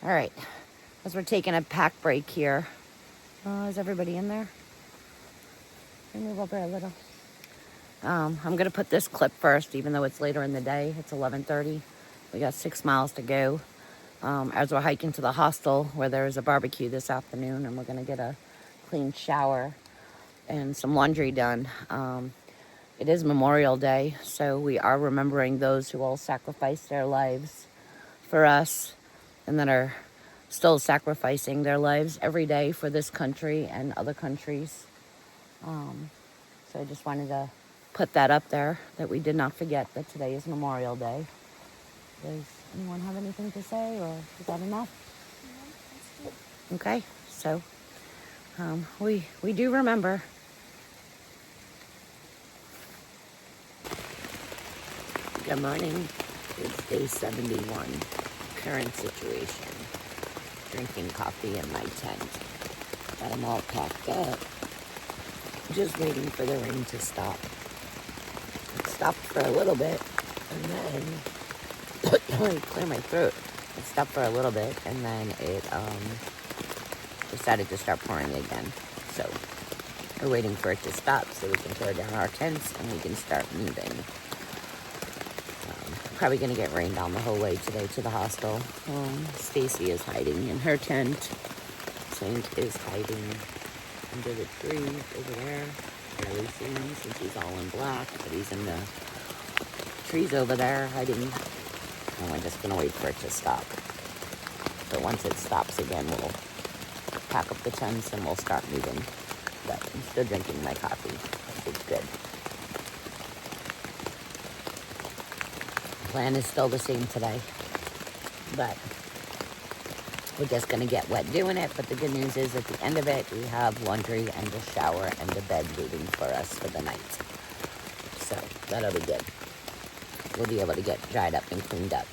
All right, as we're taking a pack break here. Is everybody in there? Can you move over a little? I'm going to put this clip first, even though it's later in the day. It's 11:30. We got 6 miles to go. As we're hiking to the hostel where there's a barbecue this afternoon, and we're going to get a clean shower and some laundry done. It is Memorial Day, so we are remembering those who all sacrificed their lives for us and that are still sacrificing their lives every day for this country and other countries. So I just wanted to put that up there, that we did not forget that today is Memorial Day. Does anyone have anything to say, or is that enough? No, okay, so we do remember. Good morning. It's day 71. Current situation. Drinking coffee in my tent. Got them all packed up. Just waiting for the rain to stop. It stopped for a little bit, and then let me clear my throat. It stopped for a little bit, and then it decided to start pouring again. So we're waiting for it to stop so we can tear down our tents and we can start moving. Probably going to get rained on the whole way today to the hostel. Stacy is hiding in her tent. Saint is hiding under the tree over there. Barely seen him since he's all in black, but he's in the trees over there hiding. And we're just going to wait for it to stop. But once it stops again, we'll pack up the tents and we'll start moving. But I'm still drinking my coffee. It's good. Plan is still the same today, but we're just going to get wet doing it. But the good news is at the end of it, we have laundry and a shower and a bed waiting for us for the night. So that'll be good. We'll be able to get dried up and cleaned up.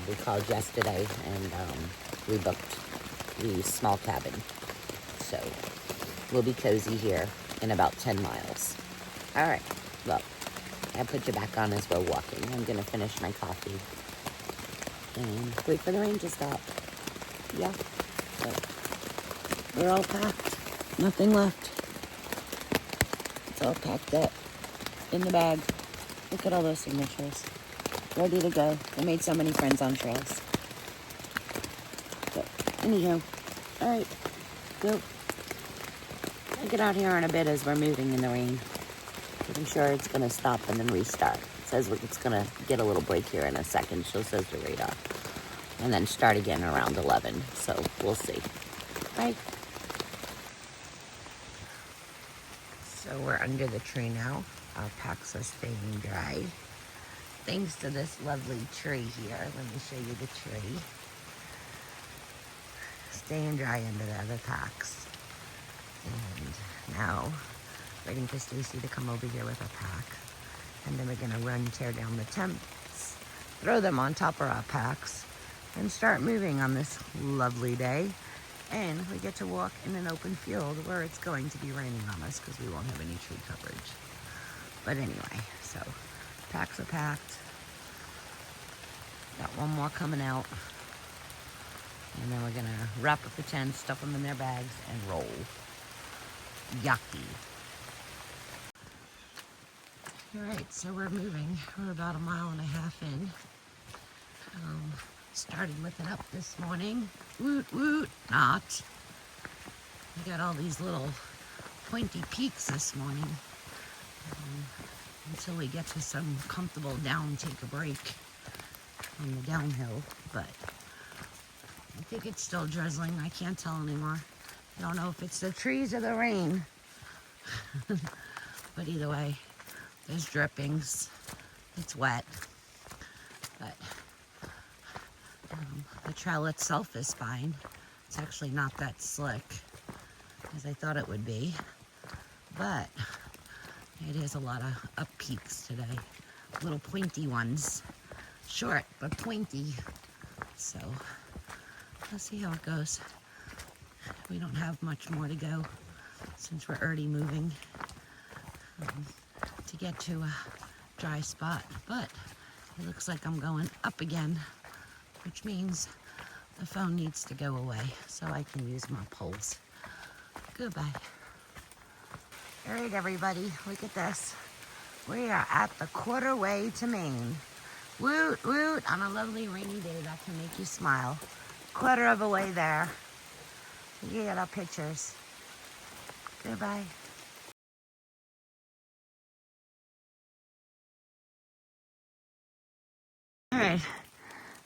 We called yesterday and we booked the small cabin. So we'll be cozy here in about 10 miles. All right, well, I'll put you back on as we're walking. I'm going to finish my coffee and wait for the rain to stop. Yeah, so we're all packed. Nothing left. It's all packed up in the bag. Look at all those signatures. Ready to go. I made so many friends on trails. But anyhow, all right, go. I'll get out here in a bit as we're moving in the rain. I'm sure it's going to stop and then restart. It says it's going to get a little break here in a second. So says the radar. And then start again around 11. So we'll see. Bye. So we're under the tree now. Our packs are staying dry. Thanks to this lovely tree here. Let me show you the tree. Staying dry under the other packs. And now waiting for Stacy to come over here with a pack. And then we're going to tear down the tents, throw them on top of our packs, and start moving on this lovely day. And we get to walk in an open field where it's going to be raining on us because we won't have any tree coverage. But anyway, so packs are packed. Got one more coming out. And then we're going to wrap up the tents, stuff them in their bags, and roll. Yucky. All right, so we're moving. We're about 1.5 miles in. Started looking up this morning. Woot, woot, not. We got all these little pointy peaks this morning. Until we get to some comfortable take a break on the downhill. But I think it's still drizzling. I can't tell anymore. I don't know if it's the trees or the rain. But either way, there's drippings. It's wet. But the trail itself is fine. It's actually not that slick as I thought it would be. But it is a lot of up peaks today. Little pointy ones. Short, but pointy. So let's see how it goes. We don't have much more to go since we're already moving to get to a dry spot. But it looks like I'm going up again, which means The phone needs to go away so I can use my poles. Goodbye. All right, everybody, look at this. We are at the quarterway to Maine. Woot, woot, on a lovely rainy day that can make you smile. Quarter of a way there. You get our pictures. Goodbye. All right,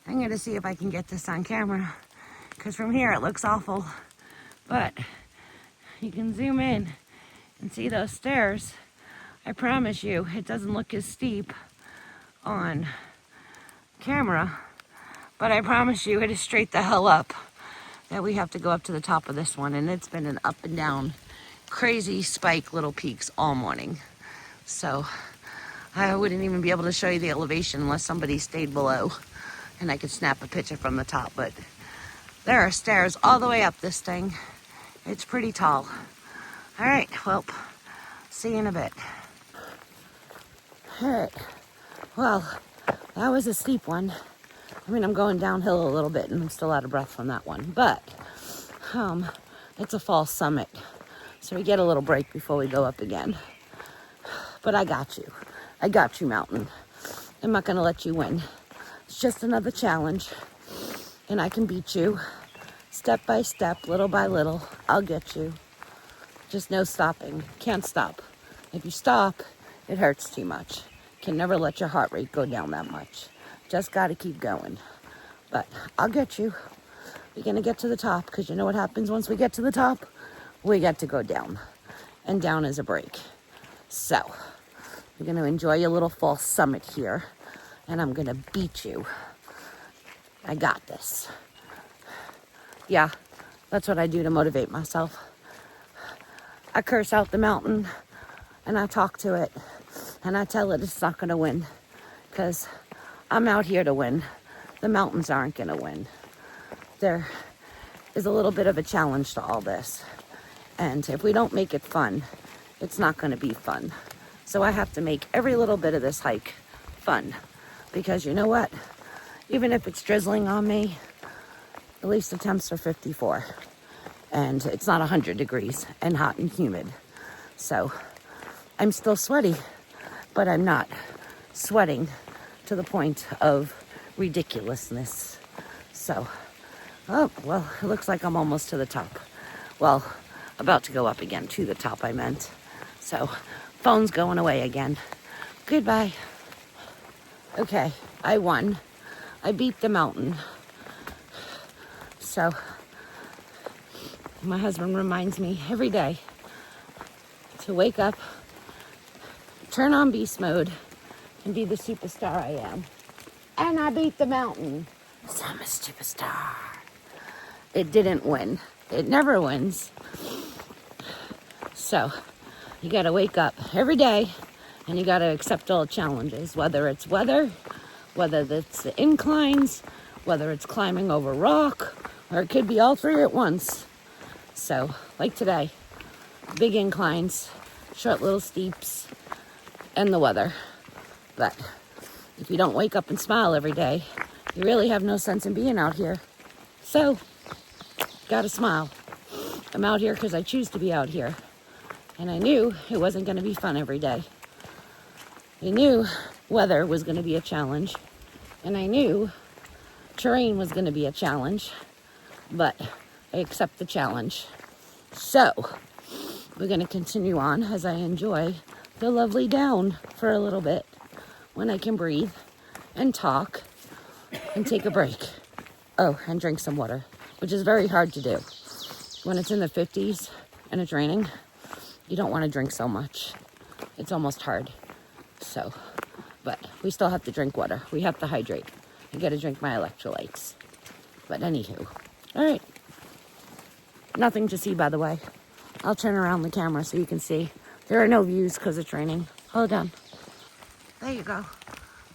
I'm going to see if I can get this on camera, because from here it looks awful. But you can zoom in and see those stairs. I promise you, it doesn't look as steep on camera, but I promise you it is straight the hell up that we have to go up to the top of this one. And it's been an up and down, crazy spike little peaks all morning. So I wouldn't even be able to show you the elevation unless somebody stayed below and I could snap a picture from the top. But there are stairs all the way up this thing. It's pretty tall. All right, well, see you in a bit. All right, well, that was a steep one. I mean, I'm going downhill a little bit and I'm still out of breath from that one, but it's a false summit. So we get a little break before we go up again. But I got you. I got you, mountain. I'm not gonna let you win. It's just another challenge and I can beat you step by step, little by little. I'll get you. Just no stopping. Can't stop. If you stop, it hurts too much. Can never let your heart rate go down that much. Just got to keep going. But I'll get you. We're going to get to the top, because you know what happens once we get to the top? We get to go down. And down is a break. So, we're going to enjoy your little false summit here. And I'm going to beat you. I got this. Yeah, that's what I do to motivate myself. I curse out the mountain, and I talk to it. And I tell it it's not going to win, because I'm out here to win. The mountains aren't going to win. There is a little bit of a challenge to all this. And if we don't make it fun, it's not going to be fun. So I have to make every little bit of this hike fun. Because you know what? Even if it's drizzling on me, at least the temps are 54. And it's not 100 degrees and hot and humid. So I'm still sweaty. But I'm not sweating to the point of ridiculousness. So, oh, well, it looks like I'm almost to the top. Well, about to go up again, to the top, I meant. So, phone's going away again. Goodbye. Okay, I won. I beat the mountain. So, my husband reminds me every day to wake up, turn on beast mode, and be the superstar I am. And I beat the mountain. So I'm a superstar. It didn't win. It never wins. So you gotta wake up every day and you gotta accept all challenges, whether it's weather, whether it's the inclines, whether it's climbing over rock, or it could be all three at once. So, like today, big inclines, short little steeps, and the weather. But if you don't wake up and smile every day, you really have no sense in being out here. So, gotta smile. I'm out here because I choose to be out here. And I knew it wasn't going to be fun every day. I knew weather was going to be a challenge. And I knew terrain was going to be a challenge. But I accept the challenge. So, we're going to continue on as I enjoy the lovely down for a little bit. When I can breathe and talk and take a break. Oh, and drink some water, which is very hard to do. When it's in the 50s and it's raining, you don't want to drink so much. It's almost hard. So, but we still have to drink water. We have to hydrate. I got to drink my electrolytes. But anywho, all right. Nothing to see, by the way. I'll turn around the camera so you can see. There are no views because it's raining. Hold on. There you go.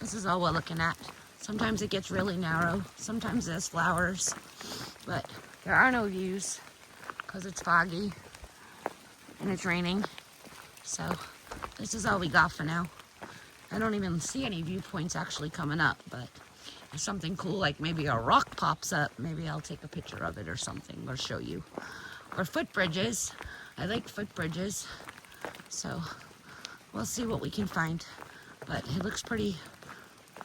This is all we're looking at. Sometimes it gets really narrow. Sometimes there's flowers. But there are no views because it's foggy and it's raining. So this is all we got for now. I don't even see any viewpoints actually coming up, but if something cool, like maybe a rock pops up, maybe I'll take a picture of it or something, or show you. Or footbridges. I like footbridges. So we'll see what we can find. But it looks pretty,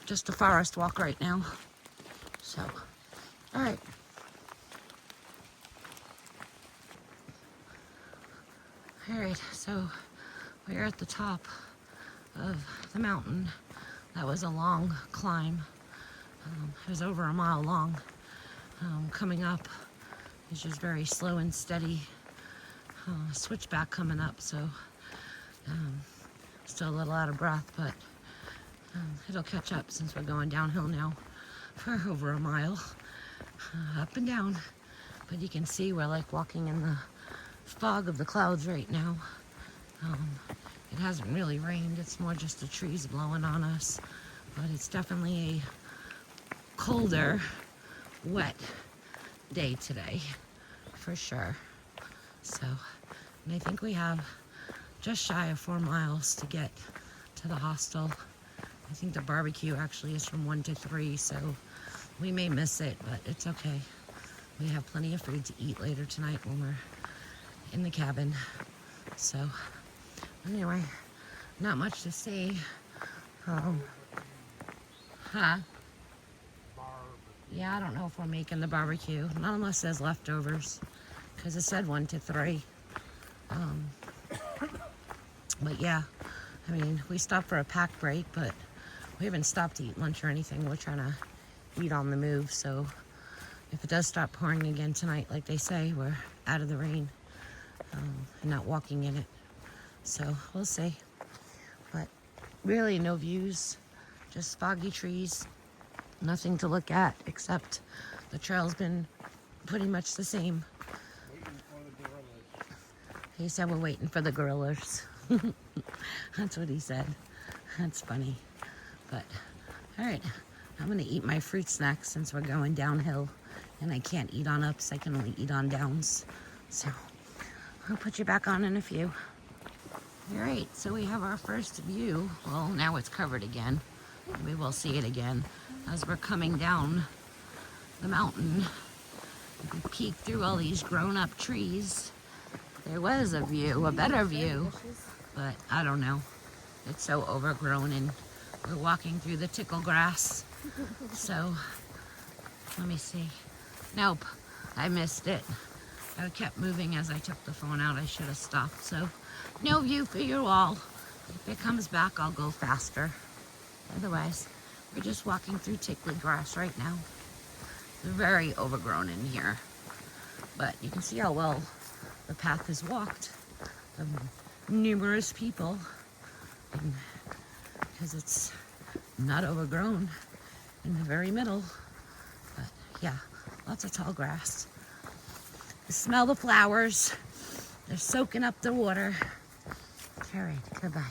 just a forest walk right now. So, all right. All right, so we're at the top of the mountain. That was a long climb. It was over a mile long. Coming up is just very slow and steady. Switchback coming up, so still a little out of breath, but it'll catch up since we're going downhill now for over a mile, up and down. But you can see we're like walking in the fog of the clouds right now. It hasn't really rained, it's more just the trees blowing on us, but it's definitely a colder, wet day today, for sure. So, and I think we have just shy of 4 miles to get to the hostel. I think the barbecue actually is from 1 to 3, so we may miss it, but it's okay. We have plenty of food to eat later tonight when we're in the cabin. So, anyway, not much to see. Yeah, I don't know if we're making the barbecue. Not unless there's leftovers, because it said 1 to 3. But yeah, I mean, we stopped for a pack break, but we haven't stopped to eat lunch or anything. We're trying to eat on the move, so if it does stop pouring again tonight, like they say, we're out of the rain and not walking in it. So we'll see. But really no views, just foggy trees, nothing to look at except the trail's been pretty much the same. Waiting for the gorillas. He said we're waiting for the gorillas. That's what he said. That's funny. But, all right, I'm gonna eat my fruit snacks since we're going downhill and I can't eat on ups, I can only eat on downs. So, I'll put you back on in a few. All right, so we have our first view. Well, now it's covered again. We will see it again as we're coming down the mountain. We peek through all these grown-up trees. There was a view, a better view, but I don't know. It's so overgrown and we're walking through the tickle grass. So, let me see. Nope, I missed it. I kept moving as I took the phone out. I should have stopped. So, no view for you all. If it comes back, I'll go faster. Otherwise, we're just walking through tickly grass right now. It's very overgrown in here. But you can see how well the path is walked. Numerous people. Because it's not overgrown in the very middle. But yeah, lots of tall grass. You smell the flowers. They're soaking up the water. All right, goodbye.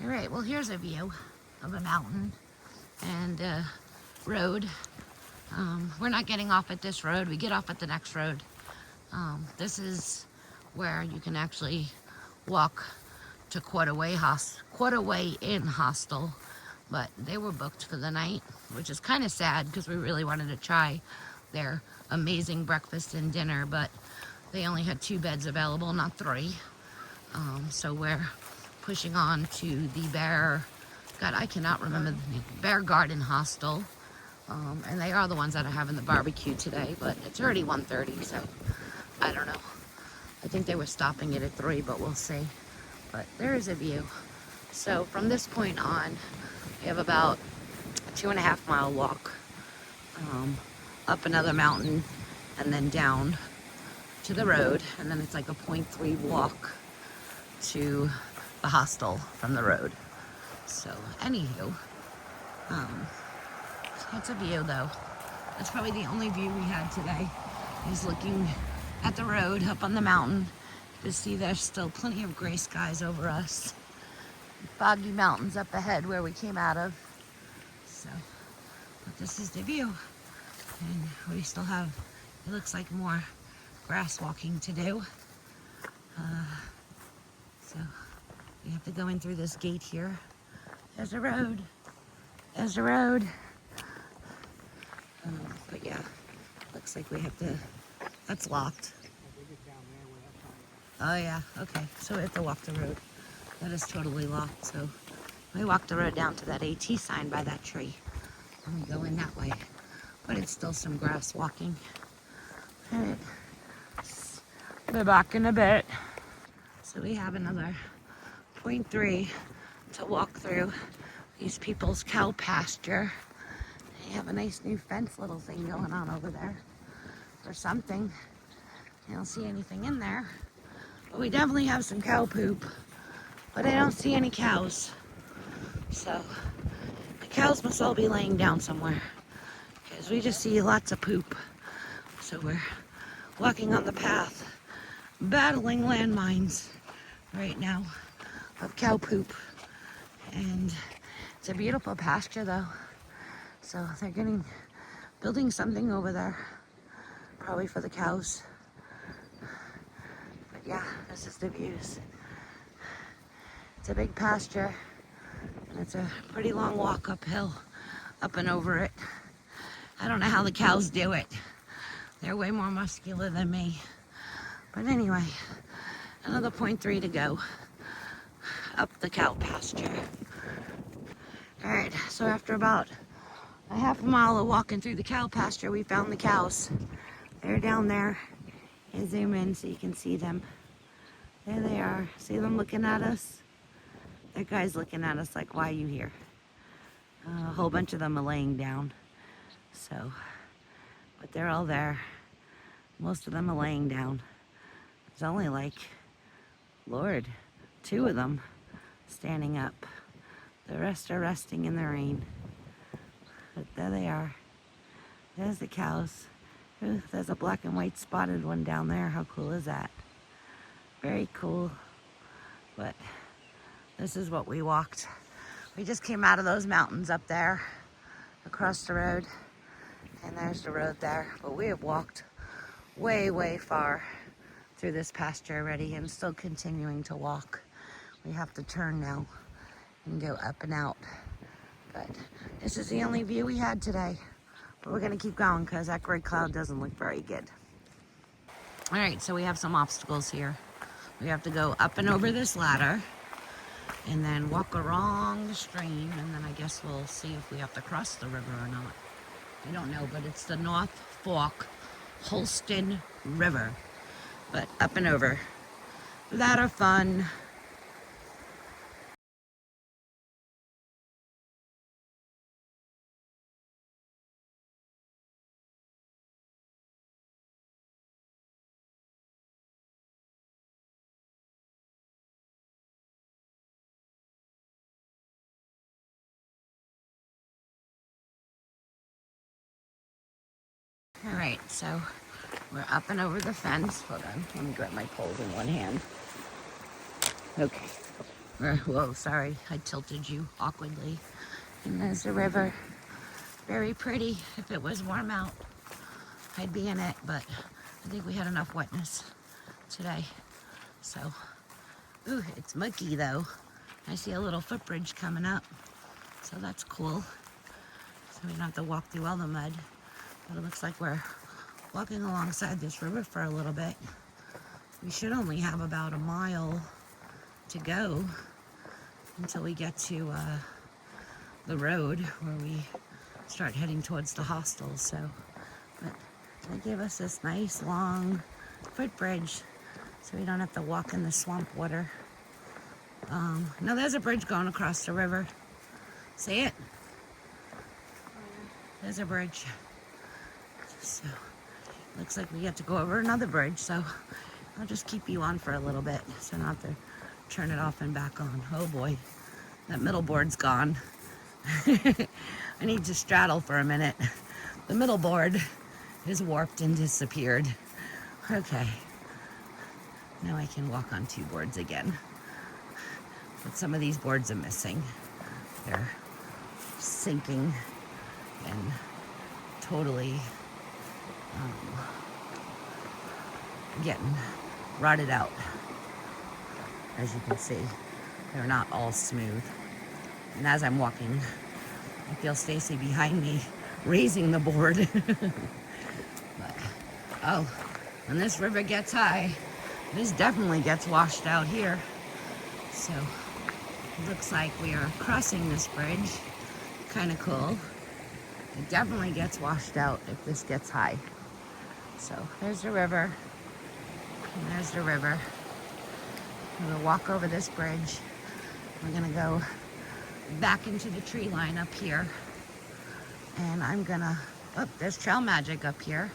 All right, well, here's a view of a mountain and a road. We're not getting off at this road. We get off at the next road. This is where you can actually walk to Quarterway Inn Hostel, but they were booked for the night, which is kind of sad because we really wanted to try their amazing breakfast and dinner, but they only had 2 beds available, not 3. So we're pushing on to the I cannot remember the name, Bear Garden Hostel. And they are the ones that are having the barbecue today, but it's already 1:30, so I don't know. I think they were stopping it at 3, but we'll see. But there is a view. So from this point on, we have about a 2.5 mile walk up another mountain and then down to the road, and then it's like a 0.3 walk to the hostel from the road. So anywho, that's a view though. That's probably the only view we had today, is looking at the road up on the mountain. You see there's still plenty of gray skies over us. Foggy mountains up ahead where we came out of. So, but this is the view. And we still have, it looks like more grass walking to do. So we have to go in through this gate here. There's a road. There's the road. But yeah, looks like we have to, that's locked. Oh yeah, okay, so we have to walk the road. That is totally locked, so we walk the road down to that AT sign by that tree. And we go in that way, but it's still some grass walking. All right, be back in a bit. So we have another 0.3 to walk through these people's cow pasture. They have a nice new fence little thing going on over there or something. I don't see anything in there, but we definitely have some cow poop, but I don't see any cows. So the cows must all be laying down somewhere because we just see lots of poop. So we're walking on the path, battling landmines right now of cow poop. And it's a beautiful pasture though. So they're building something over there, probably for the cows. But yeah, this is the views. It's a big pasture, and it's a pretty long walk uphill, up and over it. I don't know how the cows do it. They're way more muscular than me. But anyway, another 0.3 to go up the cow pasture. All right, so after about a half a mile of walking through the cow pasture, we found the cows. They're down there. I zoom in so you can see them. There they are. See them looking at us? That guy's looking at us like, why are you here? A whole bunch of them are laying down. So, but they're all there. Most of them are laying down. There's only like, Lord, 2 of them standing up. The rest are resting in the rain. But there they are. There's the cows. Ooh, there's a black and white spotted one down there. How cool is that? Very cool. But this is what we walked. We just came out of those mountains up there, across the road. And there's the road there. But we have walked way, way far through this pasture already and still continuing to walk. We have to turn now and go up and out. But this is the only view we had today. But we're gonna keep going because that gray cloud doesn't look very good. All right, so we have some obstacles here. We have to go up and over this ladder and then walk along the stream, and then I guess we'll see if we have to cross the river or not. I don't know, but it's the North Fork Holston River. But up and over. That are fun. All right, so we're up and over the fence. Hold on, let me grab my poles in one hand. Okay. Whoa, sorry, I tilted you awkwardly. And there's the river. Very pretty. If it was warm out, I'd be in it, but I think we had enough wetness today. So, ooh, it's mucky though. I see a little footbridge coming up, so that's cool. So we don't have to walk through all the mud. But it looks like we're walking alongside this river for a little bit. We should only have about a mile to go until we get to the road where we start heading towards the hostel. So, but they gave us this nice long footbridge so we don't have to walk in the swamp water. Now there's a bridge going across the river. See it? There's a bridge. So, looks like we get to go over another bridge, so I'll just keep you on for a little bit so I don't have to turn it off and back on. Oh boy, that middle board's gone. I need to straddle for a minute. The middle board is warped and disappeared. Okay, now I can walk on 2 boards again. But some of these boards are missing. They're sinking and totally getting rotted out. As you can see, they're not all smooth. And as I'm walking I feel Stacy behind me raising the board. But, oh, when this river gets high, this definitely gets washed out here. So it looks like we are crossing this bridge. Kind of cool. It definitely gets washed out if this gets high. So there's the river, and there's the river. We're gonna walk over this bridge. We're gonna go back into the tree line up here. And I'm gonna, oh, there's Trail Magic up here.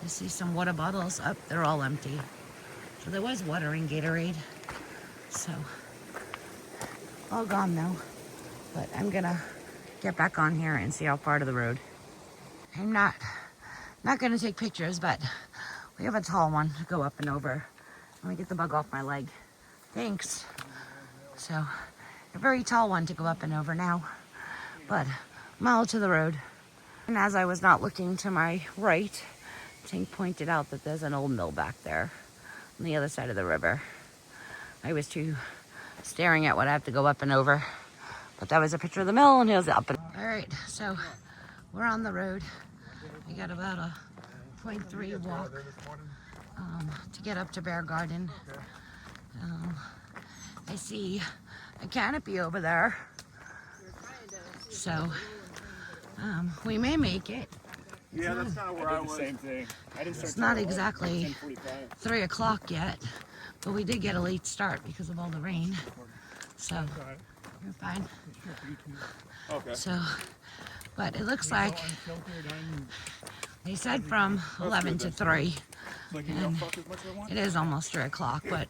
I see some water bottles. Oh, they're all empty. So there was water in Gatorade. So, all gone though. But I'm gonna get back on here and see how far to the road. I'm not gonna take pictures, but we have a tall one to go up and over. Let me get the bug off my leg. Thanks. So, a very tall one to go up and over now, but a mile to the road. And as I was not looking to my right, Tink pointed out that there's an old mill back there on the other side of the river. I was too staring at what I have to go up and over, but that was a picture of the mill, and it was up. All right, so we're on the road. We got about a 0.3 walk to get up to Bear Garden. I see a canopy over there, so we may make it. Yeah, that's kind of where I was. Same thing. It's not exactly 3 o'clock yet, but we did get a late start because of all the rain. So you're fine. Okay. So, but it looks like they said from 11 to 3. And it is almost 3 o'clock, but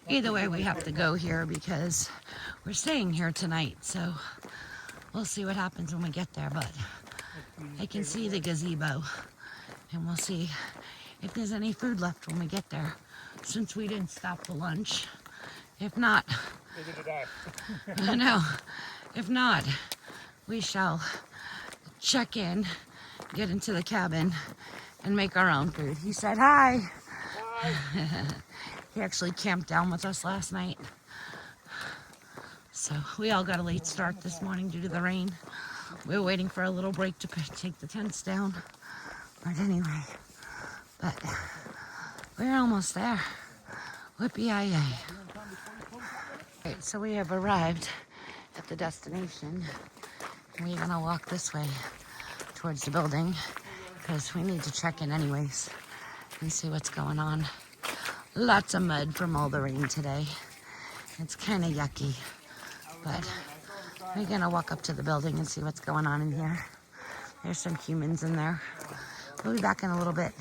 either way we have to go here because we're staying here tonight. So we'll see what happens when we get there, but I can see the gazebo and we'll see if there's any food left when we get there, since we didn't stop for lunch. If not, I know, if not, we shall check in, get into the cabin, and make our own food. He said hi. Hi. He actually camped down with us last night. So we all got a late start this morning due to the rain. We were waiting for a little break to take the tents down. But anyway, but we're almost there. Whippy-yay. Right, so we have arrived at the destination. We're gonna walk this way towards the building because we need to check in anyways and see what's going on. Lots of mud from all the rain today. It's kind of yucky, but we're gonna walk up to the building and see what's going on in here. There's some humans in there. We'll be back in a little bit.